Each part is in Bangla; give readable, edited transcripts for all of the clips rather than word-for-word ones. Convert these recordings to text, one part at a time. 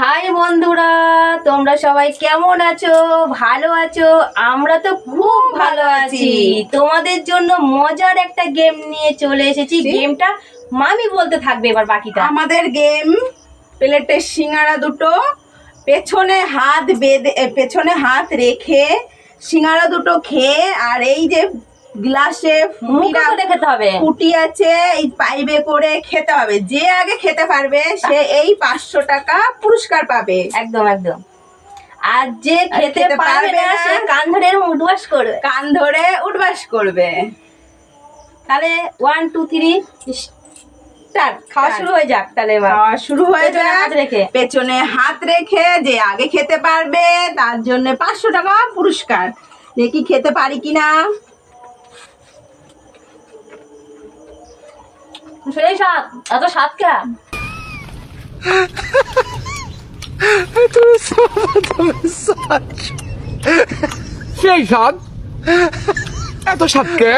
হাই বন্ধুরা, তোমরা সবাই কেমন আছো? ভালো আছো? আমরা তো খুব ভালো আছি। তোমাদের জন্য মজার একটা গেম নিয়ে চলে এসেছি। গেমটা মামি বলতে থাকবে এবার বাকিটা। আমাদের গেম প্লেটে সিঙ্গারা দুটো পেছনে হাত রেখে সিঙ্গারা দুটো খেয়ে, আর এই যে গ্লাসে মুখে করে খেতে হবে। ফুটি আছে, এই পাইপে করে খেতে হবে। যে আগে খেতে পারবে সে এই 500 টাকা পুরস্কার পাবে। একদম একদম। আর যে খেতে পারবে না সে কান ধরে উঠবাস করবে। কান ধরে উঠবাস করবে। তাহলে 1 2 3 স্টার্ট। খাওয়া শুরু হয়ে যাক। তাহলে এবার খাওয়া শুরু হয়ে পেছনে হাত যাক। রেখে। পেছনে হাত রেখে যে আগে খেতে পারবে তার জন্য 500 টাকা পুরস্কার। দেখি খেতে পারি কিনা। সেই স্বাদ, এত স্বাদ কে? সেই স্বাদ, এত স্বাদকে।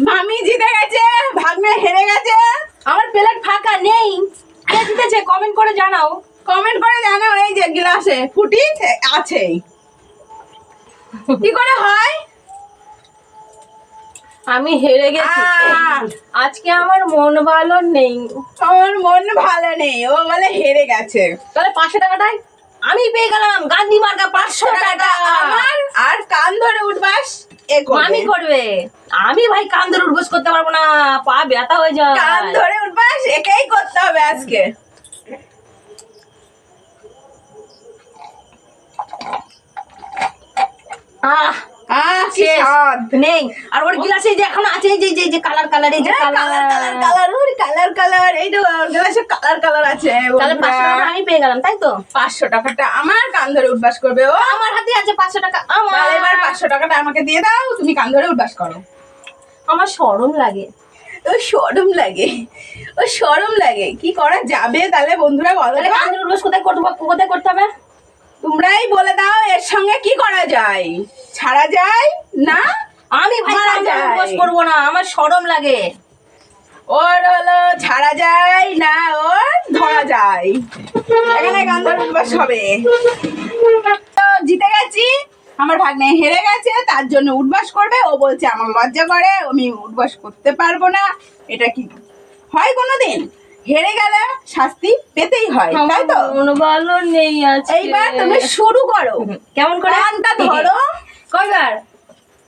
মামি জিতে গেছে, ভাগ্নে হেরে গেছে। আমার প্লেট ফাঁকা নেই। কে জিতেছে কমেন্ট করে জানাও। কমেন্ট করে জানাও। এই যে গ্লাসে ফুটি আছে, কি করে হয়? আমি হেরে গেছি। আজকে আমার মন ভালো নেই। আমার মন ভালো নেই, ও বলে হেরে গেছে। তাহলে 500 টাকাটাই আমি পেয়ে গেলাম। গান্ধী মার্কা 500 টাকা আমার। আর কান ধরে উঠবাস মামি করবে। আমি ভাই কান ধরে উঠবস করতে পারবো না, পা ব্যথা হয়ে যায়। কান ধরে উঠবাস একেই করতে হবে আজকে। আহ কি স্বাদ। নেই। আর ওর গ্লাসে যে এখন আছে যে যে যে কালার কালার, এই যে কালার এই তো গ্লাসে কালার আছে। তাহলে 500 টাকা আমি পেয়ে গেলাম, তাই তো? 500 টাকাটা আমার, কান ধরে উঠবাস করবে ও। আমার হাতে আছে 500 টাকা আমার। তাহলে এবার 500 টাকাটা আমাকে দিয়ে দাও, তুমি কান ধরে উঠবাস করো। আমার শরম লাগে। ও শরম লাগে, ও শরম লাগে। কি করা যাবে তাহলে বন্ধুরা বলো তাহলে তো? কানের উঠবোস কোথায় করতে হবে? তোমরাই বলে দাও এর সঙ্গে কি করা যায়, ছাড়া যায় না? আমি ভাই মারা কানের যায়। উঠবোস করবো না, আমার শরম লাগে। ওর হলো ছাড়া যায় না, ওর ধরা যায়। এখানে গান্ধার উঠবাস হবে। তো জিতে গেছি, আমার ভাগ্নে হেরে গেছে, তার জন্য উঠবাস করবে। ও বলছে আমার লজ্জা করে, আমি উঠবাস করতে পারবো না। এটা কি হয় কোনোদিন? হেরে গেলে শাস্তি পেতেই হয়, তাই তো? মন ভালো নেই আজকে। এইবার তুমি শুরু করো। কেমন করে? কানটা ধরো। কয়বার?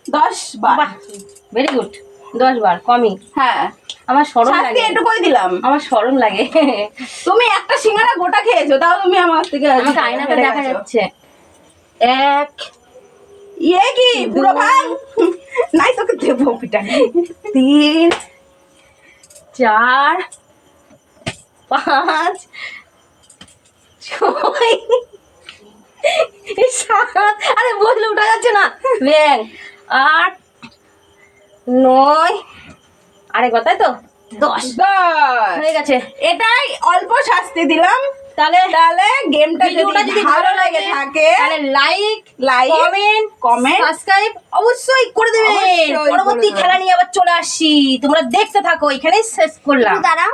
10 বার। বাহ, ভেরি গুড। 10 বার কমই। হ্যাঁ, আমার শরম শাস্তি লাগে, এটুকুই দিলাম। আমার শরম লাগে। তুমি একটা সিঙ্গারা গোটা খেয়েছো, তাও তুমি আমার থেকে আমাকে আয়নাতে হেরে দেখা গেছো। যাচ্ছে। 1 ইয়ে কি পুরো ভাঙ, নাই তোকে দেবো পিটা। 3 4 5 6 7, আরে বসলে উঠা যাচ্ছে না। ব্যাং 8 9, আরেকবার তাই তো 10 10 হয়ে গেছে। এটাই অল্প শাস্তি দিলাম। তাহলে তাহলে গেমটা ভিডিওটা যদি ভালো লাগে থাকে তাহলে লাইক লাইক কমেন্ট সাবস্ক্রাইব অবশ্যই করে দেবেন। অবশ্যই করে পরবর্তী দেবেন। খেলা নিয়ে আবার চলে আসছি, তোমরা দেখতে থাকো। এখানেই শেষ করলাম। দাঁড়াও